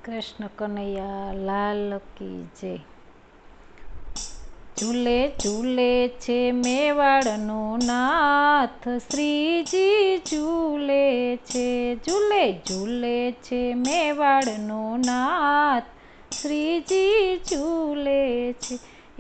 કૃષ્ણ કનૈયા લાલ કી જય। ઝૂલે ઝૂલે છે મેવાડનો નાથ, શ્રીજી ઝૂલે છે। ઝૂલે ઝૂલે છે મેવાડનો નાથ, શ્રીજી ઝૂલે છે।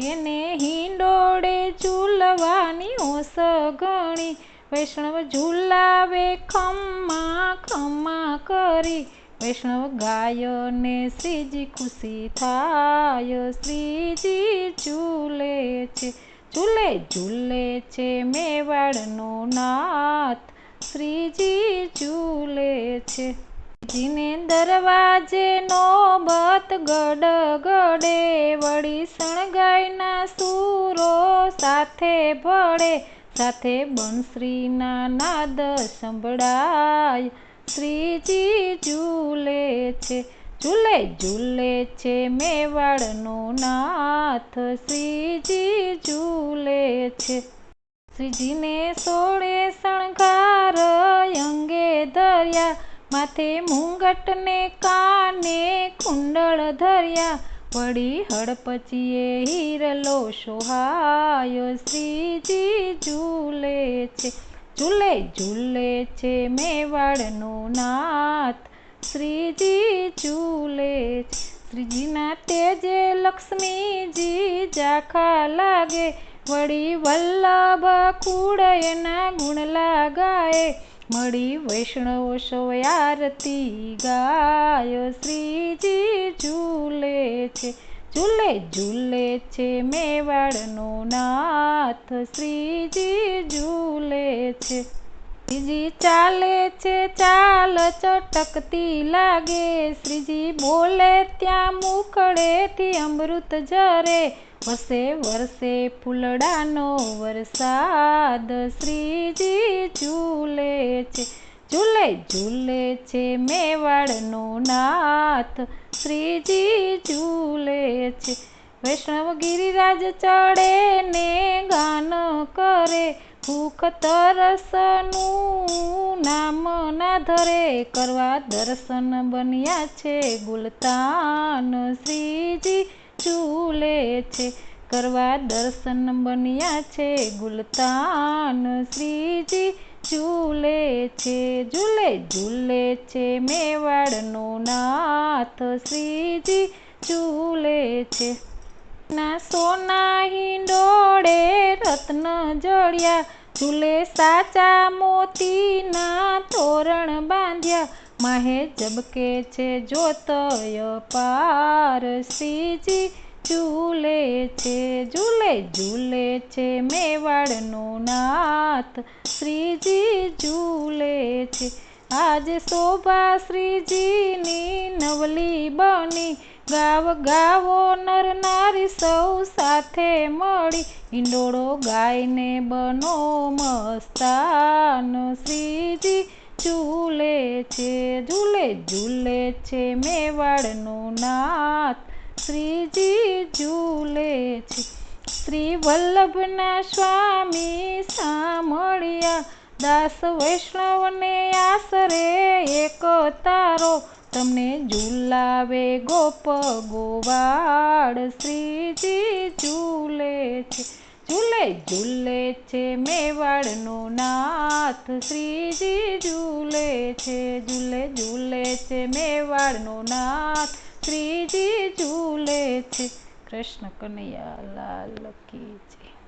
એને હિંડોળે ઝૂલવાની ઓસ ઘણી, વૈષ્ણવ ઝૂલાવે ખમ્મા ખમ્મા કરી। વૈષ્ણવ ગાય ને શ્રીજી ખુશી થાય, શ્રીજી ઝૂલે છે। ઝૂલે ઝૂલે છે મેવાડનો નાથ, શ્રીજી ઝૂલે છે। શ્રીજીને દરવાજે નોબત ગડગડે, વળી શણગાઈના સૂરો સાથે ભળે, સાથે બંસરીના નાદ સંભળાય, શ્રીજી ઝૂલે છે। ઝૂલે ઝૂલે છે મેવાડનો નાથ, શ્રીજી ઝૂલે છે। શ્રીજીને સોળે શણગાર અંગે ધર્યા, માથે મુંગટ ને કાને કુંડળ ધર્યા, વળી હળપચીએ હિરલો સોહાય, શ્રીજી ઝૂલે છે। ઝૂલે ઝૂલે છે મેવાડનો નાથ, શ્રીજી ઝૂલે છે। શ્રીજીના તેજે લક્ષ્મીજી ઝાંખા લાગે, વળી વલ્લભ કુળ એના ગુણલા ગાય, મળી વૈષ્ણવો સૌ આરતી ગાય, શ્રીજી ઝૂલે છે। ઝૂલે ઝૂલે છે મેવાડનો નાથ, શ્રીજી ઝૂલે છે। શ્રીજી ચાલે છે ચાલ ચટકતી લાગે, શ્રીજી બોલે ત્યાં મુખડેથી અમૃત ઝરે, વસે વરસે ફૂલડાનો વરસાદ, શ્રીજી ઝૂલે છે। ઝૂલે ઝૂલે છે મેવાડનો નાથ, શ્રીજી ઝૂલે છે। વૈષ્ણવ ગિરિરાજ ચડે ને ગાન કરે, ભૂખ તરસનું નામ ના ધરે, કરવા દર્શન બન્યા છે ગુલતાન, શ્રીજી ઝૂલે છે। કરવા દર્શન બન્યા છે ગુલતાન, શ્રીજી ઝૂલે છે। ઝૂલે ઝૂલે છે મેવાડનો નાથ, શ્રીજી ઝૂલે છે। ના સોના હિંડોળે રત્ન જડ્યા, ઝૂલે સાચા મોતીના તોરણ બાંધ્યા, માહે ઝબકે છે જ્યોત અપાર, શ્રીજી ઝૂલે છે। ઝૂલે ઝૂલે છે મેવાડનો નાથ, શ્રીજી ઝૂલે છે। આજે શોભા શ્રીજીની નવલી બની, ગાવ ગાવો નર નારી સૌ સાથે મળી, હિંડોળો ગાયને બનો મસ્તાન, શ્રીજી ઝૂલે છે। ઝૂલે ઝૂલે છે મેવાડનો નાથ, શ્રીજી ઝૂલે છે। શ્રી વલ્લભના સ્વામી સાંભળ્યા, દાસ વૈષ્ણવને આશરે એક તારો, તમને ઝૂલાવે ગોપ ગોવાળ, શ્રીજી ઝૂલે છે। ઝૂલે ઝૂલે છે મેવાડનો નાથ, શ્રીજી ઝૂલે છે। ઝૂલે ઝૂલે છે મેવાડનો નાથ, શ્રીજી ઝૂલે છે। કૃષ્ણ કનૈયા લાલ કી જય।